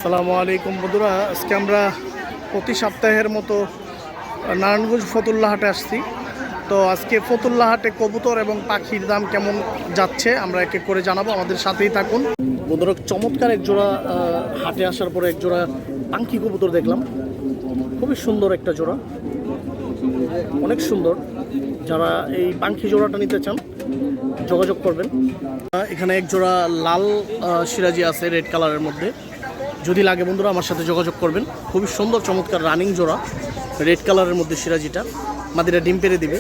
আসসালামু আলাইকুম বন্ধুরা, আজকে আমরা প্রতি সপ্তাহের মতো নারায়ণগঞ্জ ফতুল্লা হাটে আসছি। তো আজকে ফতুল্লা হাটে কবুতর এবং পাখির দাম কেমন যাচ্ছে আমরা এক এক করে জানাবো, আমাদের সাথেই থাকুন বন্ধুরা। চমৎকার এক জোড়া হাটে আসার পরে এক জোড়া পাখি কবুতর দেখলাম, খুবই সুন্দর একটা জোড়া, অনেক সুন্দর। যারা এই পাখি জোড়াটা নিতে চান যোগাযোগ করবেন। এখানে এক জোড়া লাল সিরাজি আছে রেড কালারের মধ্যে, যদি লাগে বন্ধুরা আমার সাথে যোগাযোগ করবেন। খুবই সুন্দর চমৎকার রানিং জোড়া, রেড কালারের মধ্যে সিরাজিটা, মাদিরা ডিম পেড়ে দিবে।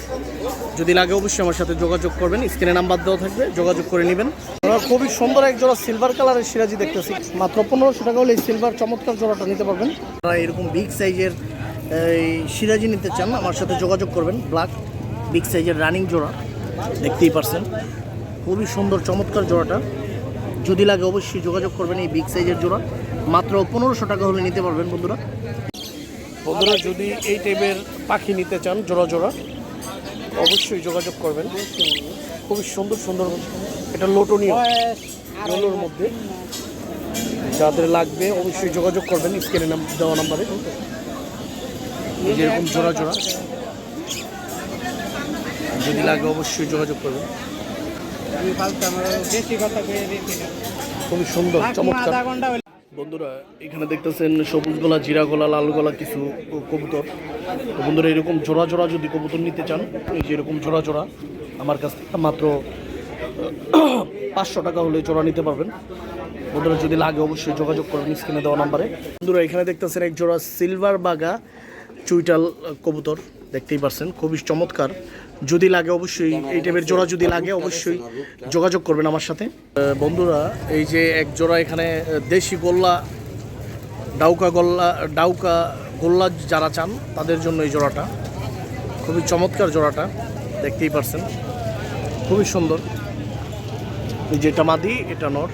যদি লাগে অবশ্যই আমার সাথে যোগাযোগ করবেন, স্ক্রিনে নাম্বার দেওয়া থাকবে, যোগাযোগ করে নেবেন। আমরা খুবই সুন্দর এক জোড়া সিলভার কালারের সিরাজি দেখতেছি, মাত্র 1500 টাকা হলে এই সিলভার চমৎকার জোড়াটা নিতে পারবেন। আপনারা এরকম বিগ সাইজের এই সিরাজি নিতে চান আমার সাথে যোগাযোগ করবেন। ব্ল্যাক বিগ সাইজের রানিং জোড়া দেখতেই পারছেন, খুবই সুন্দর চমৎকার জোড়াটা। যদি লাগে অবশ্যই যোগাযোগ করবেন। এই বিগ সাইজের জোড়া মাত্র 1500 টাকা হলে নিতে পারবেন বন্ধুরা। যদি এই টাইপের পাখি নিতে চান জোড়া জোড়া অবশ্যই যোগাযোগ করবেন। খুবই সুন্দর সুন্দর, এটা লোটনীয় লোলোর মধ্যে, যাদের লাগবে অবশ্যই যোগাযোগ করবেন স্ক্রিনে দেওয়া নাম্বারে। যেরকম জোড়া জোড়া যদি লাগে অবশ্যই যোগাযোগ করবেন। খুবই সুন্দর চমৎকার বন্ধুরা। এখানে দেখতেছেন সবুজ গলা, জিরা গলা, লাল গলা কিছু কবুতর। তো বন্ধুরা এরকম জোড়া জোড়া যদি কবুতর নিতে চান, এই যে এরকম জোড়া জোড়া আমার কাছ থেকে মাত্র 500 টাকা হলে জোড়া নিতে পারবেন বন্ধুরা। যদি লাগে অবশ্যই যোগাযোগ করবেন স্ক্রিনে দেওয়া নাম্বারে। বন্ধুরা এখানে দেখতেছেন এক জোড়া সিলভার বাগা চুইটাল কবুতর, দেখতেই পারছেন, খুবই চমৎকার। যদি লাগে অবশ্যই এই টাইপের জোড়া যদি লাগে অবশ্যই যোগাযোগ করবেন আমার সাথে বন্ধুরা। এই যে এক জোড়া এখানে দেশি গোল্লা, ডাউকা গোল্লা যারা চান তাদের জন্য এই জোড়াটা খুবই চমৎকার। জোড়াটা দেখতেই পারছেন, খুবই সুন্দর। যেটা মাদি এটা নর,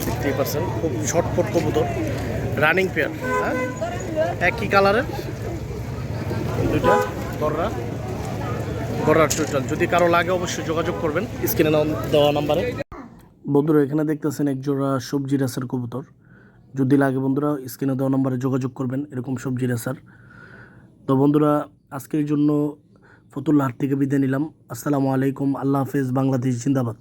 দেখতেই পারছেন, খুব শর্টফট কবুতর, রানিং পেয়ার। হ্যাঁ, একই কালারের দুইটা গররার টোটাল। যদি কারো লাগে অবশ্যই যোগাযোগ করবেন স্ক্রিনে দেওয়া নাম্বারে। বন্ধুরা এখানে দেখতেছেন এক জোড়া সবজি রেসার কবুতর, যদি লাগে বন্ধুরা স্ক্রিনে দেওয়া নাম্বারে যোগাযোগ করবেন এরকম সবজি রেসার। তো বন্ধুরা আজকের জন্য ফতুল্লা হাট থেকে বিদায় নিলাম। আসসালামু আলাইকুম, আল্লাহ হাফেজ, বাংলাদেশ জিন্দাবাদ।